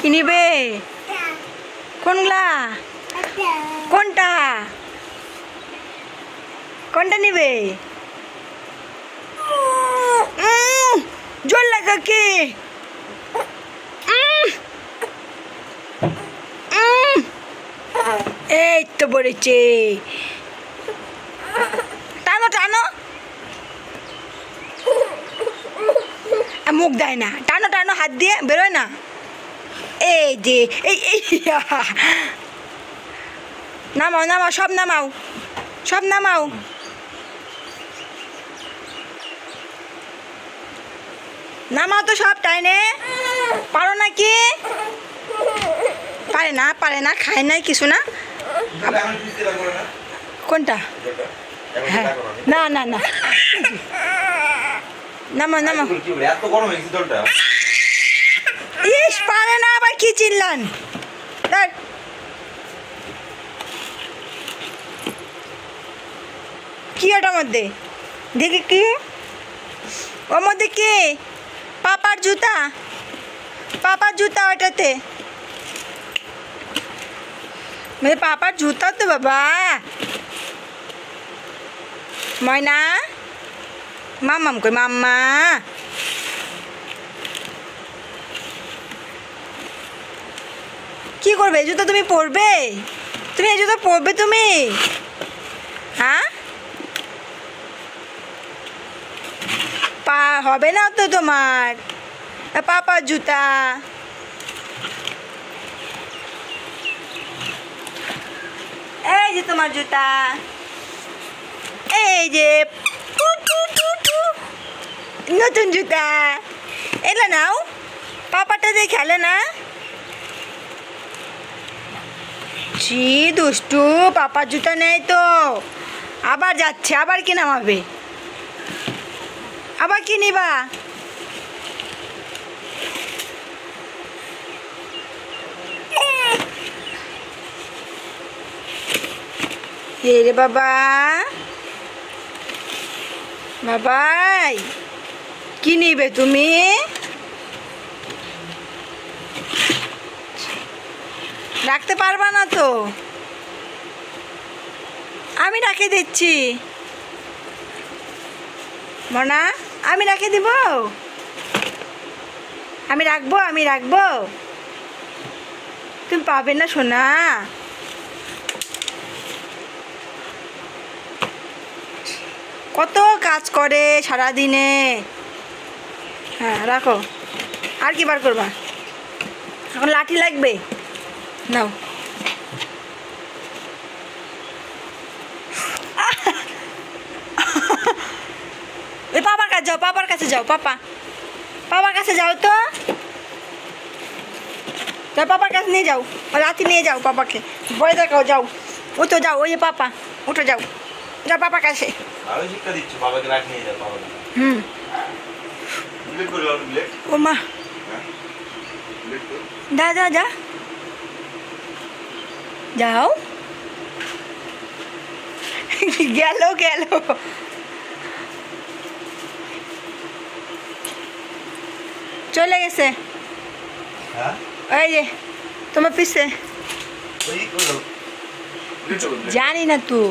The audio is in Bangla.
কি নিবে? কোনগুলা? কোনটা কোনটা নিবে? জল লাগা কি? এই তো পড়েছে। টানো টানো, মুখ দেয় না। টানো টানো, হাত দিয়ে বেরোয় না। এই যে এই এই নামাও নামাও, সব নামাও, সব নামাও। নামাও তো সব, টাইনে পারো নাকি? পারে না, পারে না, খায় নাই কিছু না। কোনটা? হ্যাঁ, না না না, নামাও নামাও। ইস, পারে না, আবার কি চিল্লান? কি ওটার মধ্যে? দেখি কি ওর মধ্যে? কি? পাপার জুতা? পাপার জুতা ওটাতে? মানে পাপার জুতা তো বাবা। ময়না, মাম্মাম কই? মাম্মা কি করবে? এই জুতো তুমি পরবে? তুমি এই জুতো পরবে তুমি? হ্যাঁ, পা হবে না তো তোমার। পাপার জুতা। এই যে তোমার জুতা, এই যে নতুন জুতা। এলে নাও, পাপাটা দিয়ে খেলে না। ছি দুষ্টু, পাপার জুতা নেই তো। আবার যাচ্ছে, আবার কি নামাবে? আবার কি নিবা? রে বাবা, বাবাই কি নিবে তুমি? রাখতে পারবা না তো? আমি রাখে দিচ্ছি। মনা, আমি রাখে দিব। আমি রাখবো, আমি রাখবো। তুমি পাবে না সোনা। কত কাজ করে সারাদিনে। হ্যাঁ, রাখো। আর কি বার করবা? এখন লাঠি লাগবে, নাও। ওই পাপার কাছে যাও, পাপার কাছে যাও। পাপার কাছে যাও তো। যাও, পাপার কাছে নিয়ে যাও। লাঠি নিয়ে যাও পাপাকে। বলে দেখাও, যাও। ও তো যাও, ওই যে পাপা, উঠে যাও। যাও পাপার কাছে। হুম, ও মা, যা যা যা, যাও। গেল গেল। চলে গেছে। ওই যে তোমার পিছে। জানি না তো।